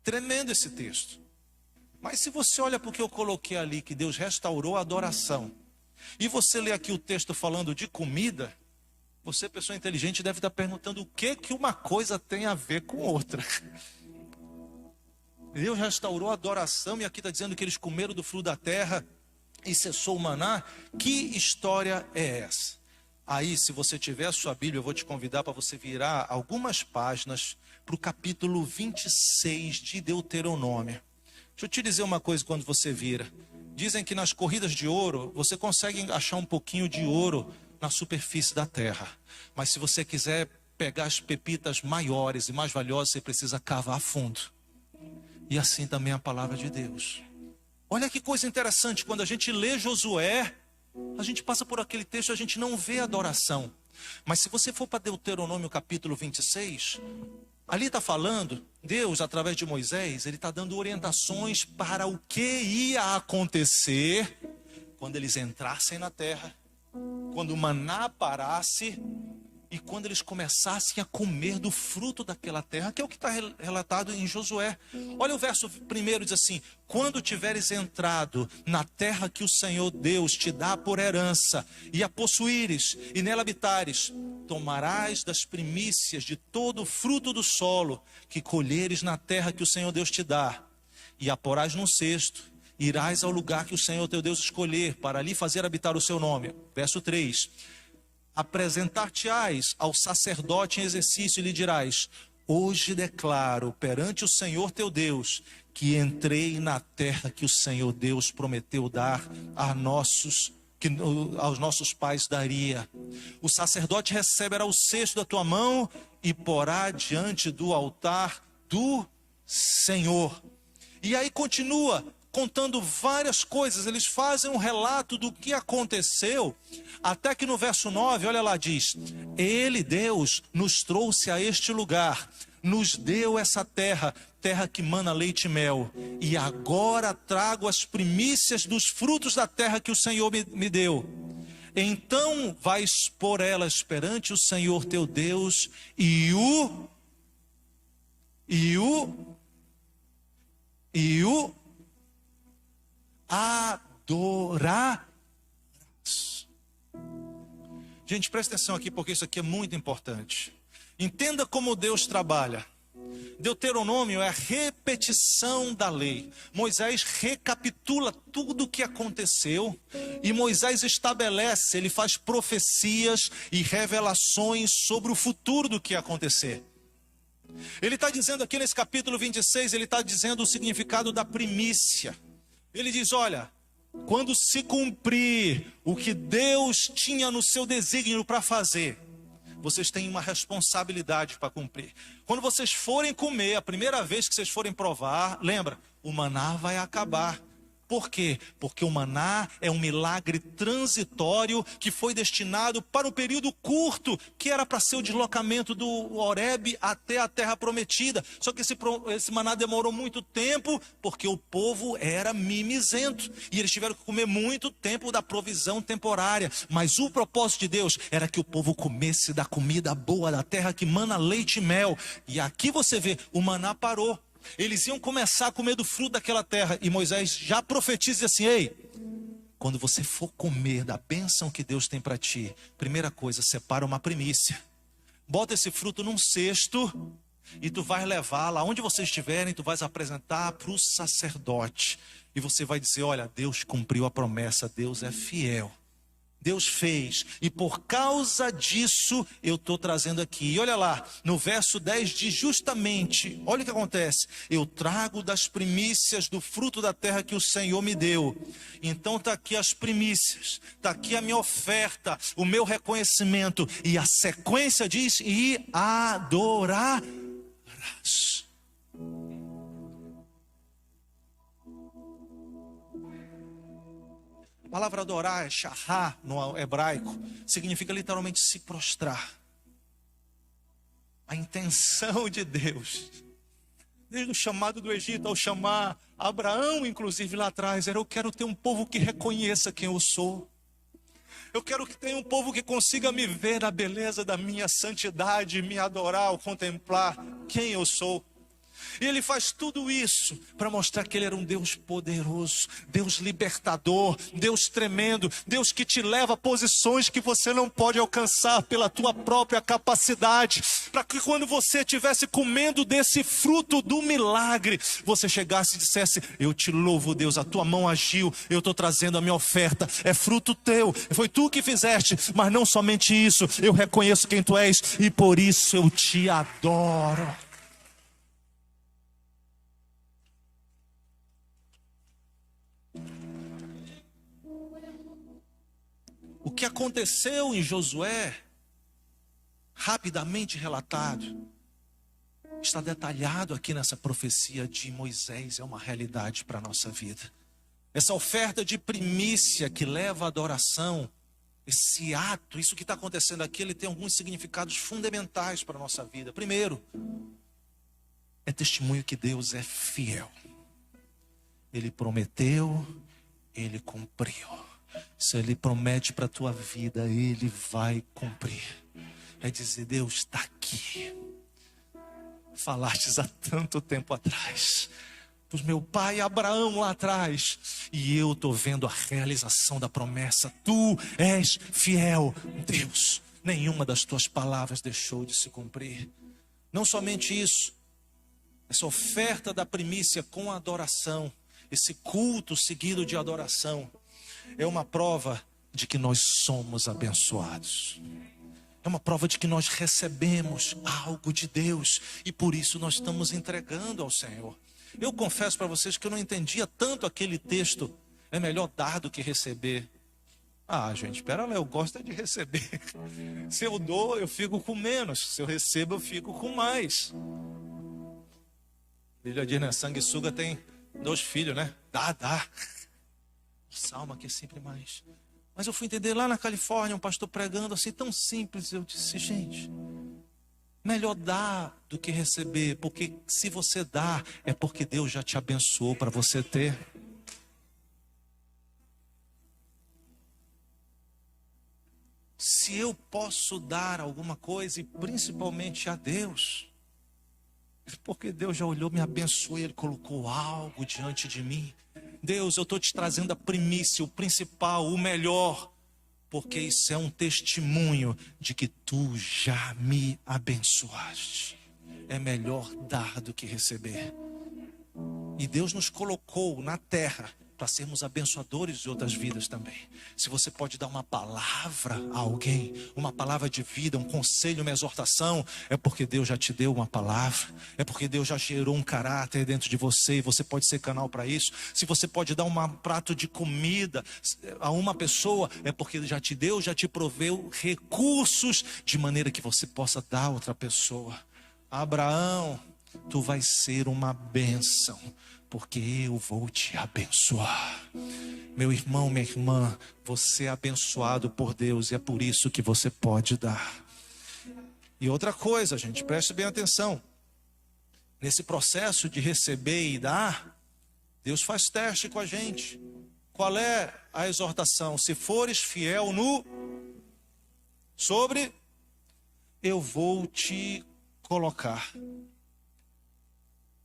Tremendo esse texto. Mas se você olha para o que eu coloquei ali, que Deus restaurou a adoração, e você lê aqui o texto falando de comida, você, pessoa inteligente, deve estar perguntando o que uma coisa tem a ver com outra. Deus restaurou a adoração, e aqui está dizendo que eles comeram do fruto da terra e cessou o maná. Que história é essa? Aí, se você tiver a sua Bíblia, eu vou te convidar para você virar algumas páginas para o capítulo 26 de Deuteronômio. Deixa eu te dizer uma coisa quando você vira. Dizem que nas corridas de ouro, você consegue achar um pouquinho de ouro na superfície da terra. Mas se você quiser pegar as pepitas maiores e mais valiosas, você precisa cavar a fundo. E assim também a palavra de Deus. Olha que coisa interessante, quando a gente lê Josué, a gente passa por aquele texto, a gente não vê adoração. Mas se você for para Deuteronômio capítulo 26... ali está falando, Deus, através de Moisés, Ele está dando orientações para o que ia acontecer quando eles entrassem na terra, quando o maná parasse e quando eles começassem a comer do fruto daquela terra, que é o que está relatado em Josué. Olha o verso 1, diz assim: quando tiveres entrado na terra que o Senhor Deus te dá por herança, e a possuíres, e nela habitares, tomarás das primícias de todo o fruto do solo que colheres na terra que o Senhor Deus te dá, e a porás num cesto, irás ao lugar que o Senhor teu Deus escolher, para ali fazer habitar o seu nome. Verso 3, apresentar-te-ás ao sacerdote em exercício e lhe dirás: hoje declaro perante o Senhor teu Deus que entrei na terra que o Senhor Deus prometeu dar aos nossos pais daria. O sacerdote receberá o cesto da tua mão e porá diante do altar do Senhor. E aí continua contando várias coisas. Eles fazem um relato do que aconteceu, até que no verso 9, olha lá, diz: Ele, Deus, nos trouxe a este lugar, nos deu essa terra, terra que mana leite e mel, e agora trago as primícias dos frutos da terra que o Senhor me deu. Então vais pôr elas perante o Senhor teu Deus e o adorarás. Gente, presta atenção aqui, porque isso aqui é muito importante. Entenda como Deus trabalha. Deuteronômio é a repetição da lei. Moisés recapitula tudo o que aconteceu e Moisés estabelece, ele faz profecias e revelações sobre o futuro do que ia acontecer. Ele está dizendo aqui nesse capítulo 26, ele está dizendo o significado da primícia. Ele diz: olha, quando se cumprir o que Deus tinha no seu desígnio para fazer, vocês têm uma responsabilidade para cumprir. Quando vocês forem comer, a primeira vez que vocês forem provar, lembra, o maná vai acabar. Por quê? Porque o maná é um milagre transitório que foi destinado para um período curto, que era para ser o deslocamento do Horebe até a terra prometida. Só que esse maná demorou muito tempo, porque o povo era mimizento. E eles tiveram que comer muito tempo da provisão temporária. Mas o propósito de Deus era que o povo comesse da comida boa da terra que mana leite e mel. E aqui você vê, o maná parou. Eles iam começar a comer do fruto daquela terra. E Moisés já profetiza assim: ei, quando você for comer da bênção que Deus tem para ti, primeira coisa, separa uma primícia. Bota esse fruto num cesto e tu vais levar lá onde vocês estiverem, tu vais apresentar para o sacerdote. E você vai dizer: olha, Deus cumpriu a promessa, Deus é fiel. Deus fez, e por causa disso eu estou trazendo aqui. E olha lá, no verso 10 diz justamente, olha o que acontece: eu trago das primícias do fruto da terra que o Senhor me deu. Então está aqui as primícias, está aqui a minha oferta, o meu reconhecimento. E a sequência diz: e adorarás. A palavra adorar é shahá no hebraico, significa literalmente se prostrar. A intenção de Deus, desde o chamado do Egito ao chamar Abraão, inclusive lá atrás, era: eu quero ter um povo que reconheça quem eu sou. Eu quero que tenha um povo que consiga me ver na beleza da minha santidade, me adorar ao contemplar quem eu sou. E ele faz tudo isso para mostrar que ele era um Deus poderoso, Deus libertador, Deus tremendo, Deus que te leva a posições que você não pode alcançar pela tua própria capacidade, para que quando você estivesse comendo desse fruto do milagre, você chegasse e dissesse: eu te louvo, Deus, a tua mão agiu, eu estou trazendo a minha oferta, é fruto teu, foi tu que fizeste. Mas não somente isso, eu reconheço quem tu és e por isso eu te adoro. O que aconteceu em Josué, rapidamente relatado, está detalhado aqui nessa profecia de Moisés, é uma realidade para a nossa vida. Essa oferta de primícia que leva à adoração, esse ato, isso que está acontecendo aqui, ele tem alguns significados fundamentais para a nossa vida. Primeiro, é testemunho que Deus é fiel. Ele prometeu, ele cumpriu. Se ele promete para a tua vida, ele vai cumprir. É dizer: Deus está aqui. Falastes há tanto tempo atrás, para o meu pai Abraão lá atrás, e eu estou vendo a realização da promessa. Tu és fiel, Deus. Nenhuma das tuas palavras deixou de se cumprir. Não somente isso, essa oferta da primícia com a adoração, esse culto seguido de adoração, é uma prova de que nós somos abençoados. É uma prova de que nós recebemos algo de Deus e por isso nós estamos entregando ao Senhor. Eu confesso para vocês que eu não entendia tanto aquele texto: é melhor dar do que receber. Ah, gente, espera lá, eu gosto de receber. Se eu dou, eu fico com menos. Se eu recebo, eu fico com mais. A Bíblia diz, né? Sanguessuga tem 2 filhos, né? Dá. Salma que é sempre mais. Mas eu fui entender lá na Califórnia, um pastor pregando assim, tão simples. Eu disse: gente, melhor dar do que receber, porque se você dá, é porque Deus já te abençoou para você ter. Se eu posso dar alguma coisa, e principalmente a Deus, porque Deus já olhou, me abençoou, Ele colocou algo diante de mim. Deus, eu estou te trazendo a primícia, o principal, o melhor, porque isso é um testemunho de que tu já me abençoaste. É melhor dar do que receber. E Deus nos colocou na terra para sermos abençoadores de outras vidas também. Se você pode dar uma palavra a alguém, uma palavra de vida, um conselho, uma exortação, é porque Deus já te deu uma palavra, é porque Deus já gerou um caráter dentro de você, e você pode ser canal para isso. Se você pode dar um prato de comida a uma pessoa, é porque Ele já te deu, já te proveu recursos, de maneira que você possa dar a outra pessoa. Abraão, tu vais ser uma bênção, porque eu vou te abençoar. Meu irmão, minha irmã, você é abençoado por Deus, e é por isso que você pode dar. E outra coisa, gente, preste bem atenção. Nesse processo de receber e dar, Deus faz teste com a gente. Qual é a exortação? Se fores fiel sobre, eu vou te colocar.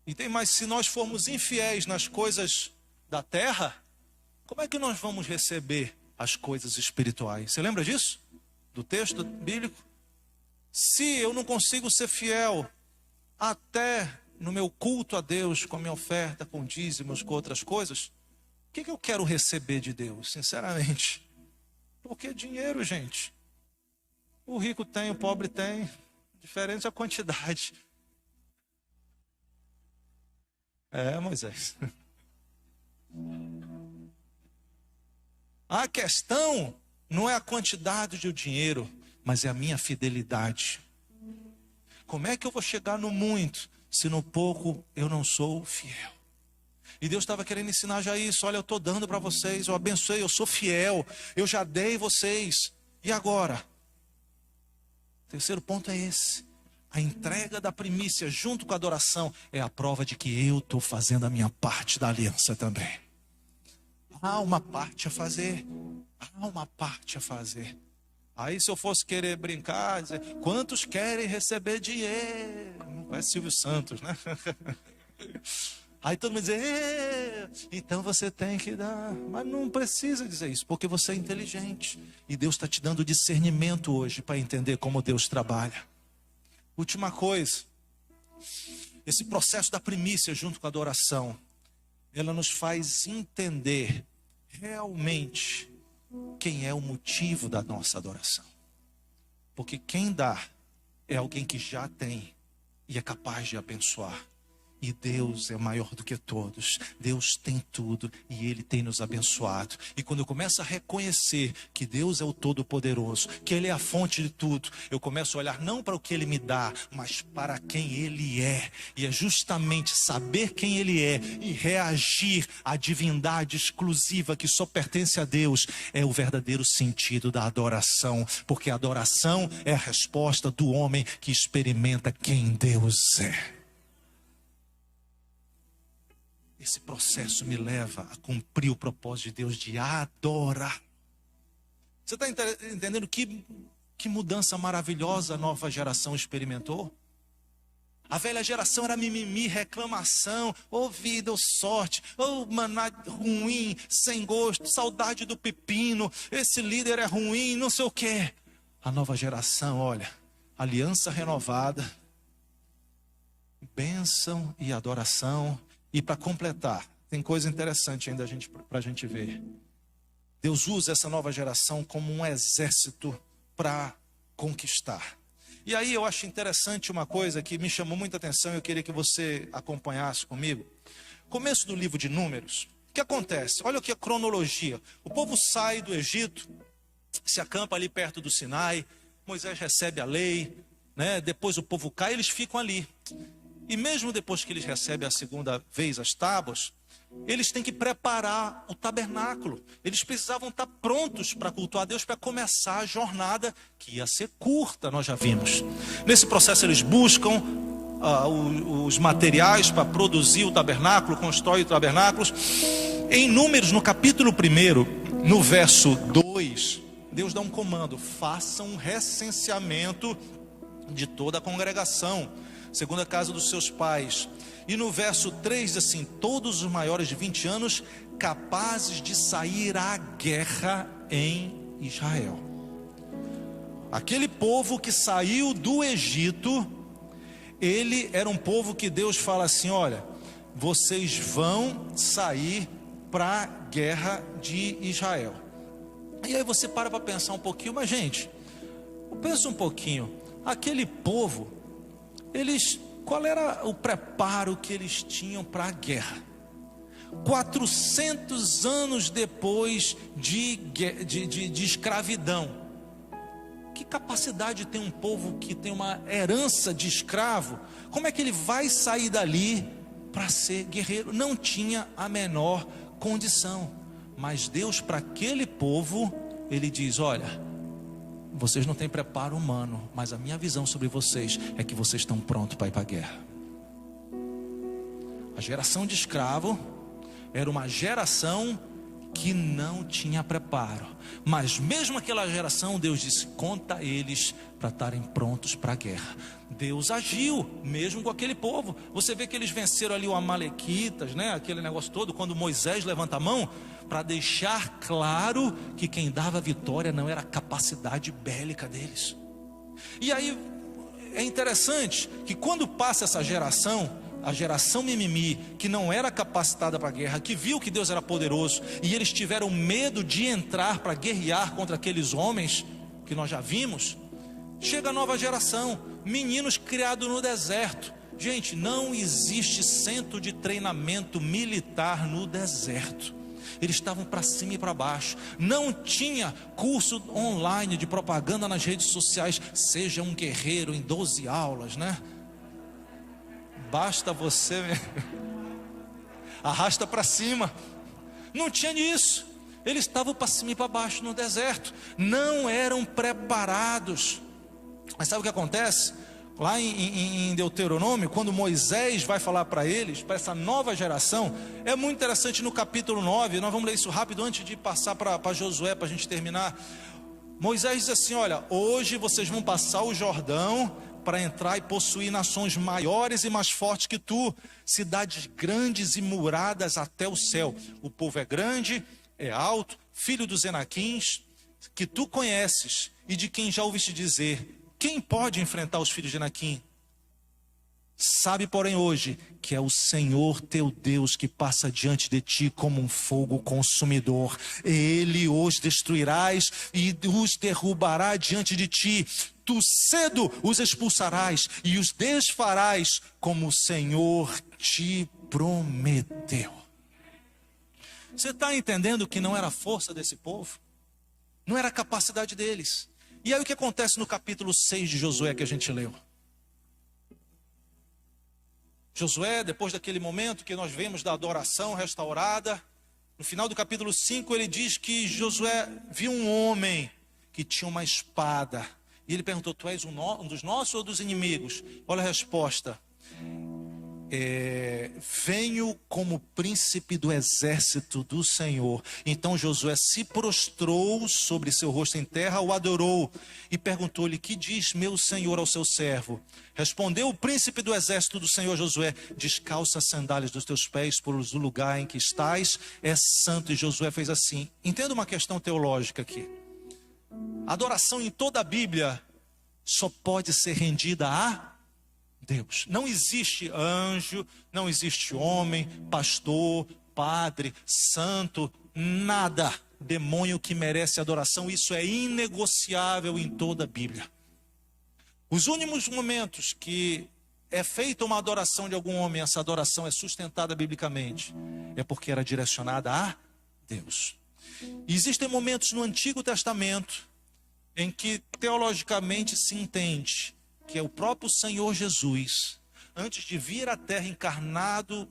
E tem mais, se nós formos infiéis nas coisas da terra, como é que nós vamos receber as coisas espirituais? Você lembra disso? Do texto bíblico? Se eu não consigo ser fiel até no meu culto a Deus, com a minha oferta, com dízimos, com outras coisas, o que eu quero receber de Deus, sinceramente? Porque dinheiro, gente, o rico tem, o pobre tem, diferente a quantidade. Moisés. A questão não é a quantidade de dinheiro, mas é a minha fidelidade. Como é que eu vou chegar no muito, se no pouco eu não sou fiel? E Deus estava querendo ensinar já isso. Olha, eu estou dando para vocês, eu abençoei, eu sou fiel, eu já dei vocês. E agora? O terceiro ponto é esse. A entrega da primícia junto com a adoração é a prova de que eu estou fazendo a minha parte da aliança também. Há uma parte a fazer. Há uma parte a fazer. Aí se eu fosse querer brincar, dizer, quantos querem receber dinheiro? Não é Silvio Santos, né? Aí todo mundo diz, então você tem que dar. Mas não precisa dizer isso, porque você é inteligente. E Deus está te dando discernimento hoje para entender como Deus trabalha. Última coisa, esse processo da primícia junto com a adoração, ela nos faz entender realmente quem é o motivo da nossa adoração. Porque quem dá é alguém que já tem e é capaz de abençoar. E Deus é maior do que todos. Deus tem tudo e Ele tem nos abençoado. E quando eu começo a reconhecer que Deus é o Todo-Poderoso, que Ele é a fonte de tudo, eu começo a olhar não para o que Ele me dá, mas para quem Ele é. E é justamente saber quem Ele é e reagir à divindade exclusiva que só pertence a Deus é o verdadeiro sentido da adoração. Porque a adoração é a resposta do homem que experimenta quem Deus é. Esse processo me leva a cumprir o propósito de Deus de adorar. Você está entendendo que mudança maravilhosa a nova geração experimentou? A velha geração era mimimi, reclamação, vida, ou sorte, maná ruim, sem gosto, saudade do pepino, esse líder é ruim, não sei o quê. A nova geração, olha, aliança renovada, bênção e adoração. E para completar, tem coisa interessante ainda para a gente ver. Deus usa essa nova geração como um exército para conquistar. E aí eu acho interessante uma coisa que me chamou muita atenção, eu queria que você acompanhasse comigo. Começo do livro de Números. O que acontece? Olha aqui a cronologia. O povo sai do Egito, se acampa ali perto do Sinai, Moisés recebe a lei, né? Depois o povo cai, eles ficam ali. E mesmo depois que eles recebem a segunda vez as tábuas, eles têm que preparar o tabernáculo. Eles precisavam estar prontos para cultuar a Deus, para começar a jornada que ia ser curta, nós já vimos. Nesse processo eles buscam os materiais para produzir o tabernáculo, constroem tabernáculos. Em Números, no capítulo 1, no verso 2, Deus dá um comando: façam um recenseamento de toda a congregação, segundo a casa dos seus pais. E no verso 3 diz assim: todos os maiores de 20 anos capazes de sair à guerra em Israel. Aquele povo que saiu do Egito, ele era um povo que Deus fala assim: olha, vocês vão sair para a guerra de Israel. E aí você para pensar um pouquinho, mas gente, pensa um pouquinho, aquele povo, qual era o preparo que eles tinham para a guerra? 400 anos depois de escravidão. Que capacidade tem um povo que tem uma herança de escravo? Como é que ele vai sair dali para ser guerreiro? Não tinha a menor condição. Mas Deus, para aquele povo, Ele diz: olha, vocês não têm preparo humano, mas a minha visão sobre vocês é que vocês estão prontos para ir para a guerra. A geração de escravo era uma geração que não tinha preparo, mas mesmo aquela geração, Deus disse: conta eles para estarem prontos para a guerra. Deus agiu mesmo com aquele povo. Você vê que eles venceram ali os amalequitas, né? Aquele negócio todo, quando Moisés levanta a mão para deixar claro que quem dava a vitória não era a capacidade bélica deles. E aí é interessante que quando passa essa geração, a geração mimimi, que não era capacitada para a guerra, que viu que Deus era poderoso, e eles tiveram medo de entrar para guerrear contra aqueles homens que nós já vimos, chega a nova geração, meninos criados no deserto. Gente, não existe centro de treinamento militar no deserto. Eles estavam para cima e para baixo. Não tinha curso online de propaganda nas redes sociais. Seja um guerreiro em 12 aulas, né? Basta você arrasta para cima. Não tinha isso. Eles estavam para cima e para baixo no deserto. Não eram preparados. Mas sabe o que acontece? Lá em Deuteronômio, quando Moisés vai falar para eles, para essa nova geração, é muito interessante no capítulo 9, nós vamos ler isso rápido antes de passar para Josué, para a gente terminar. Moisés diz assim: olha, hoje vocês vão passar o Jordão para entrar e possuir nações maiores e mais fortes que tu, cidades grandes e muradas até o céu. O povo é grande, é alto, filho dos Enaquins, que tu conheces e de quem já ouviste dizer: quem pode enfrentar os filhos de Enaquim? Sabe, porém, hoje, que é o Senhor teu Deus que passa diante de ti como um fogo consumidor. Ele os destruirás e os derrubará diante de ti. Tu cedo os expulsarás e os desfarás como o Senhor te prometeu. Você está entendendo que não era a força desse povo? Não era a capacidade deles. E aí o que acontece no capítulo 6 de Josué que a gente leu? Josué, depois daquele momento que nós vemos da adoração restaurada, no final do capítulo 5 ele diz que Josué viu um homem que tinha uma espada. E ele perguntou: tu és um dos nossos ou dos inimigos? Olha a resposta: venho como príncipe do exército do Senhor. Então Josué se prostrou sobre seu rosto em terra, o adorou e perguntou-lhe: que diz meu senhor ao seu servo? Respondeu o príncipe do exército do Senhor Josué: descalça as sandálias dos teus pés, pois o lugar em que estás é santo. E Josué fez assim. Entenda uma questão teológica aqui. Adoração em toda a Bíblia só pode ser rendida a Deus. Não existe anjo, não existe homem, pastor, padre, santo, nada, demônio que merece adoração. Isso é inegociável em toda a Bíblia. Os únicos momentos que é feita uma adoração de algum homem, essa adoração é sustentada biblicamente, é porque era direcionada a Deus. E existem momentos no Antigo Testamento em que teologicamente se entende que é o próprio Senhor Jesus, antes de vir à terra encarnado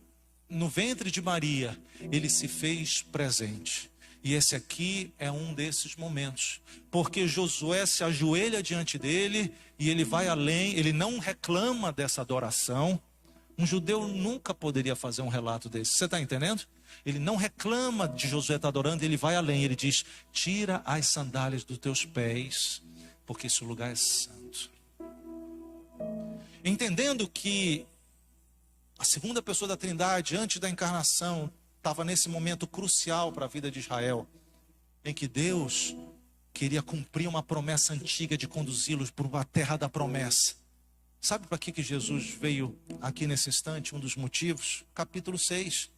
no ventre de Maria, ele se fez presente. E esse aqui é um desses momentos, porque Josué se ajoelha diante dele e ele vai além, ele não reclama dessa adoração. Um judeu nunca poderia fazer um relato desse, você está entendendo? Ele não reclama de Josué estar adorando, ele vai além, ele diz: tira as sandálias dos teus pés, porque esse lugar é santo. Entendendo que a segunda pessoa da Trindade, antes da encarnação, estava nesse momento crucial para a vida de Israel, em que Deus queria cumprir uma promessa antiga de conduzi-los para uma terra da promessa. Sabe para que Jesus veio aqui nesse instante? Um dos motivos, capítulo 6.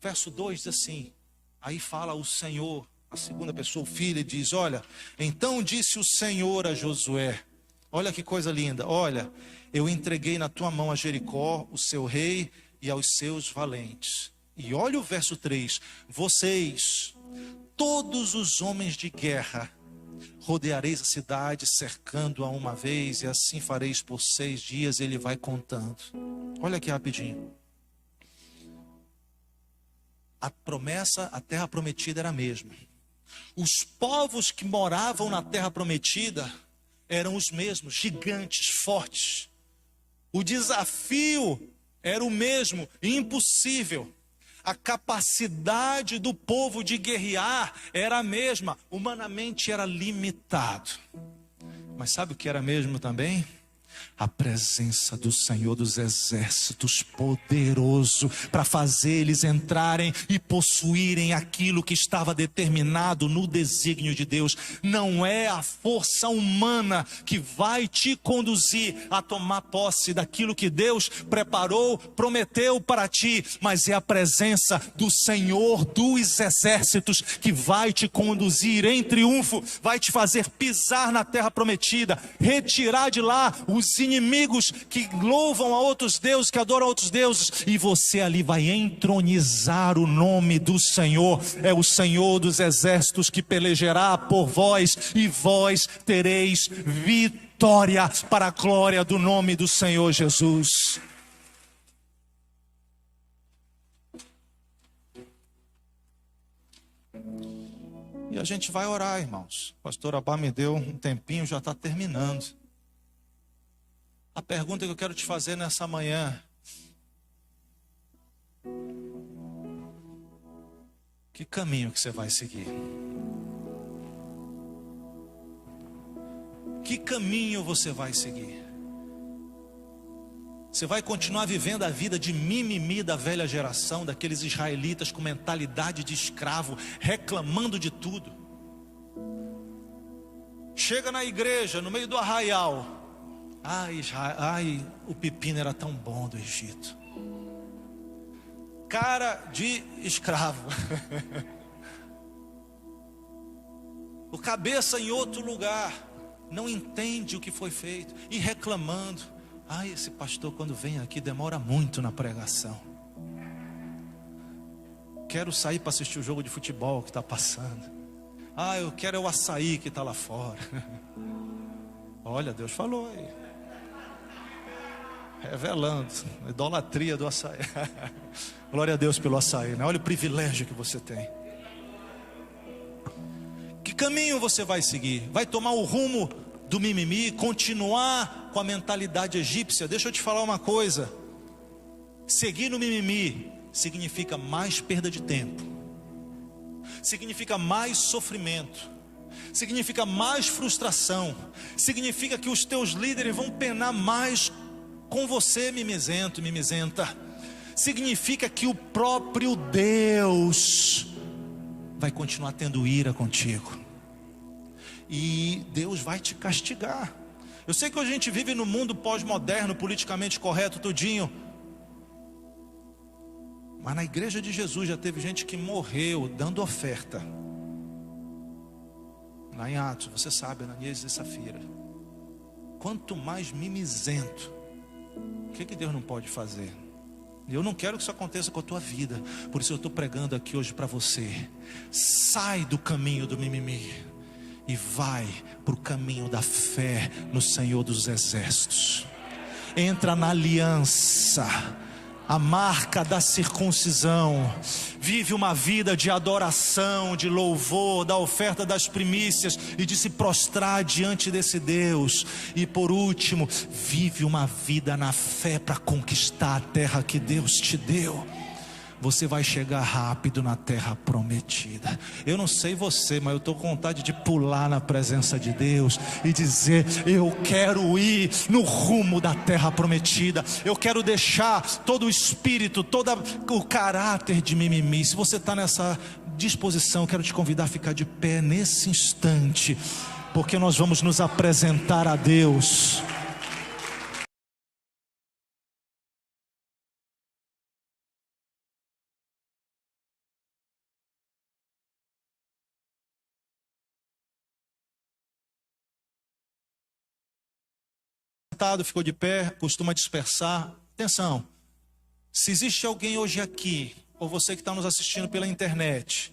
Verso 2 diz assim, aí fala o Senhor, a segunda pessoa, o filho, e diz, olha, então disse o Senhor a Josué, olha que coisa linda, olha, eu entreguei na tua mão a Jericó, o seu rei e aos seus valentes. E olha o verso 3, vocês, todos os homens de guerra, rodeareis a cidade, cercando-a uma vez, e assim fareis por 6 dias, ele vai contando. Olha aqui rapidinho. A promessa, a terra prometida era a mesma. Os povos que moravam na terra prometida eram os mesmos, gigantes, fortes. O desafio era o mesmo, impossível. A capacidade do povo de guerrear era a mesma, humanamente era limitado. Mas sabe o que era mesmo também? A presença do Senhor dos Exércitos, poderoso, para fazer eles entrarem e possuírem aquilo que estava determinado no desígnio de Deus. Não é a força humana que vai te conduzir a tomar posse daquilo que Deus preparou, prometeu para ti, mas é a presença do Senhor dos Exércitos que vai te conduzir em triunfo, vai te fazer pisar na terra prometida, retirar de lá os inimigos que louvam a outros deuses, que adoram a outros deuses, e você ali vai entronizar o nome do Senhor. É o Senhor dos Exércitos que pelejará por vós, e vós tereis vitória para a glória do nome do Senhor Jesus. E a gente vai orar, irmãos. O pastor Abá me deu um tempinho, já está terminando. A pergunta que eu quero te fazer nessa manhã: que caminho que você vai seguir? Que caminho você vai seguir? Você vai continuar vivendo a vida de mimimi da velha geração, daqueles israelitas com mentalidade de escravo, reclamando de tudo? Chega na igreja, no meio do arraial, ai, o pepino era tão bom do Egito. Cara de escravo. O cabeça em outro lugar, não entende o que foi feito, e reclamando. Esse pastor quando vem aqui demora muito na pregação. Quero sair para assistir o jogo de futebol que está passando. Eu quero o açaí que está lá fora. Olha, Deus falou aí. Revelando a idolatria do açaí. Glória a Deus pelo açaí, né? Olha o privilégio que você tem. Que caminho você vai seguir? Vai tomar o rumo do mimimi, continuar com a mentalidade egípcia? Deixa eu te falar uma coisa: seguir no mimimi significa mais perda de tempo, significa mais sofrimento, significa mais frustração, significa que os teus líderes vão penar mais com você, mimizento, mimizenta. Significa que o próprio Deus vai continuar tendo ira contigo, e Deus vai te castigar. Eu sei que a gente vive no mundo pós-moderno, politicamente correto, tudinho, mas na igreja de Jesus já teve gente que morreu dando oferta. Lá em Atos, você sabe, Ananias e Safira. Quanto mais mimizento, o que Deus não pode fazer? Eu não quero que isso aconteça com a tua vida. Por isso eu estou pregando aqui hoje para você: sai do caminho do mimimi e vai para o caminho da fé no Senhor dos Exércitos. Entra na aliança, a marca da circuncisão. Vive uma vida de adoração, de louvor, da oferta das primícias e de se prostrar diante desse Deus. E por último, vive uma vida na fé para conquistar a terra que Deus te deu. Você vai chegar rápido na terra prometida. Eu não sei você, mas eu estou com vontade de pular na presença de Deus e dizer: eu quero ir no rumo da terra prometida. Eu quero deixar todo o espírito, todo o caráter de mimimi. Se você está nessa disposição, eu quero te convidar a ficar de pé nesse instante, porque nós vamos nos apresentar a Deus. sentado, ficou de pé, costuma dispersar. Atenção, se existe alguém hoje aqui, ou você que está nos assistindo pela internet,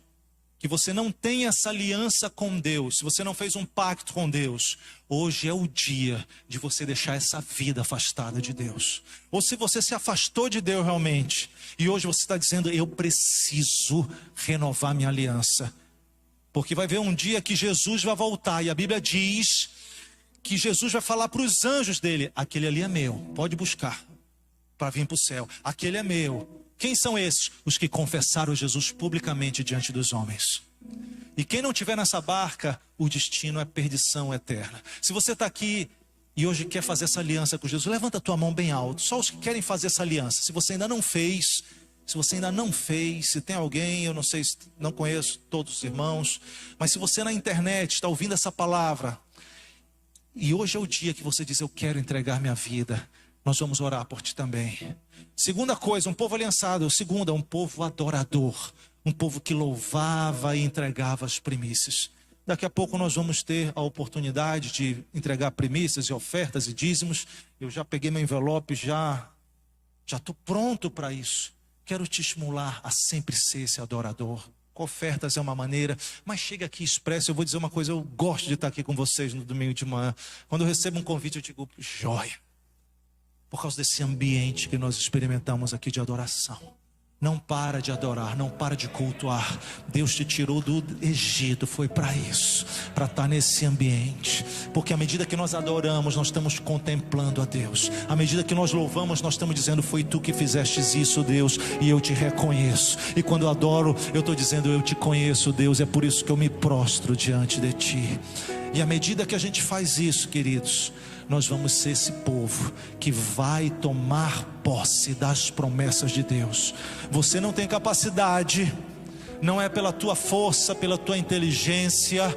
que você não tem essa aliança com Deus, se você não fez um pacto com Deus, hoje é o dia de você deixar essa vida afastada de Deus. Ou se você se afastou de Deus realmente, e hoje você está dizendo, eu preciso renovar minha aliança. Porque vai haver um dia que Jesus vai voltar, e a Bíblia diz que Jesus vai falar para os anjos dele, aquele ali é meu, pode buscar, para vir para o céu, aquele é meu. Quem são esses? Os que confessaram Jesus publicamente diante dos homens. E quem não estiver nessa barca, o destino é perdição eterna. Se você está aqui e hoje quer fazer essa aliança com Jesus, levanta a tua mão bem alto. Só os que querem fazer essa aliança. Se você ainda não fez, se tem alguém, eu não sei, não conheço todos os irmãos, mas se você na internet está ouvindo essa palavra, e hoje é o dia que você diz, eu quero entregar minha vida, nós vamos orar por ti também. Segunda coisa, um povo aliançado. Segunda, um povo adorador. Um povo que louvava e entregava as primícias. Daqui a pouco nós vamos ter a oportunidade de entregar primícias e ofertas e dízimos. Eu já peguei meu envelope, já estou pronto para isso. Quero te estimular a sempre ser esse adorador. Ofertas é uma maneira, mas chega aqui expresso. Eu vou dizer uma coisa, eu gosto de estar aqui com vocês no domingo de manhã. Quando eu recebo um convite, eu digo, joia. Por causa desse ambiente que nós experimentamos aqui de adoração. Não para de adorar, não para de cultuar. Deus te tirou do Egito, foi para isso, para estar nesse ambiente. Porque à medida que nós adoramos, nós estamos contemplando a Deus. À medida que nós louvamos, nós estamos dizendo, foi tu que fizestes isso, Deus, e eu te reconheço. E quando eu adoro, eu estou dizendo, eu te conheço, Deus, é por isso que eu me prostro diante de ti. E à medida que a gente faz isso, queridos, nós vamos ser esse povo que vai tomar posse das promessas de Deus. Você não tem capacidade, não é pela tua força, pela tua inteligência,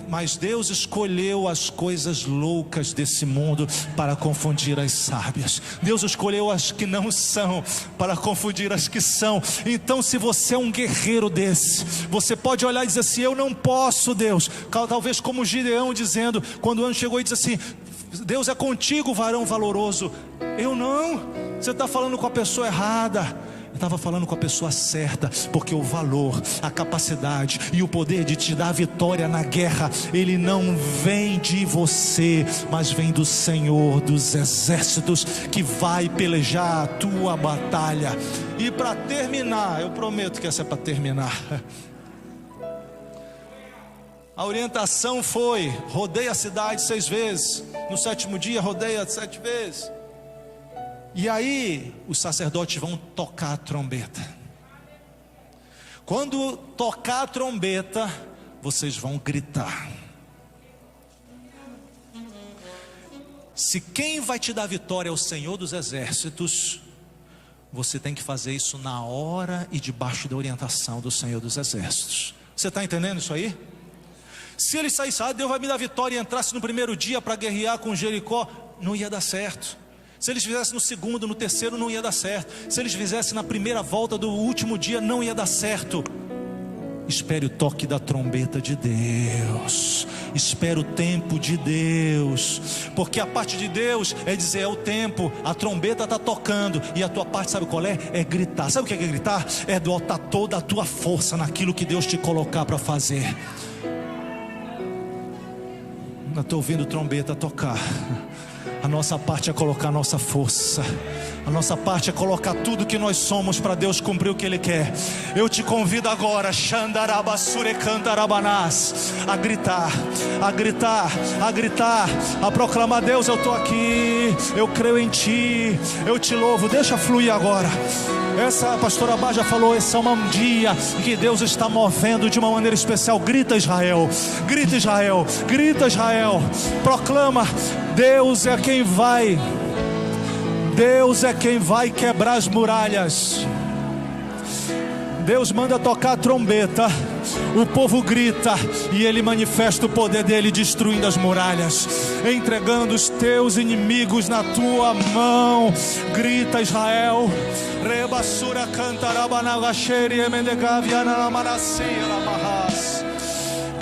mas Deus escolheu as coisas loucas desse mundo para confundir as sábias. Deus escolheu as que não são para confundir as que são. Então, se você é um guerreiro desse, você pode olhar e dizer assim, eu não posso, Deus. Talvez como Gideão dizendo, quando o anjo chegou e disse assim, Deus é contigo, varão valoroso. Eu não. Você está falando com a pessoa errada. Eu estava falando com a pessoa certa, porque o valor, a capacidade e o poder de te dar vitória na guerra, ele não vem de você, mas vem do Senhor dos exércitos, que vai pelejar a tua batalha. E para terminar, eu prometo que essa é para terminar, a orientação foi, rodeia a cidade 6 vezes, no 7º dia rodeia 7 vezes. E aí os sacerdotes vão tocar a trombeta. Quando tocar a trombeta, vocês vão gritar. Se quem vai te dar vitória é o Senhor dos exércitos, você tem que fazer isso na hora e debaixo da orientação do Senhor dos exércitos. Você está entendendo isso aí? Se ele saísse, Deus vai me dar vitória, e entrasse no primeiro dia para guerrear com Jericó, não ia dar certo. Se eles fizessem no segundo, no terceiro, não ia dar certo. Se eles fizessem na primeira volta do último dia, não ia dar certo. Espere o toque da trombeta de Deus. Espere o tempo de Deus. Porque a parte de Deus é dizer, é o tempo. A trombeta está tocando. E a tua parte, sabe qual é? É gritar. Sabe o que é gritar? É botar toda a tua força naquilo que Deus te colocar para fazer. Eu estou ouvindo trombeta tocar. A nossa parte é colocar a nossa força. A nossa parte é colocar tudo que nós somos para Deus cumprir o que Ele quer. Eu te convido agora, a gritar, a gritar, a gritar, a proclamar, Deus, eu estou aqui, eu creio em Ti, eu te louvo. Deixa fluir agora. A pastora Bá já falou, esse é um dia que Deus está movendo de uma maneira especial. Grita Israel, grita Israel, grita Israel. Proclama, Deus é quem vai. Deus é quem vai quebrar as muralhas. Deus manda tocar a trombeta, o povo grita e Ele manifesta o poder dEle, destruindo as muralhas, entregando os teus inimigos na tua mão. Grita Israel.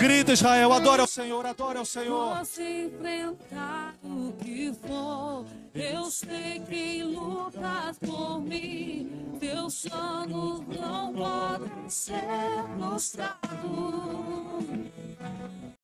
Grita, Israel, adora ao Senhor, adora ao Senhor. Posso enfrentar o que for, eu sei que lutas por mim. Teus planos não podem ser frustrados.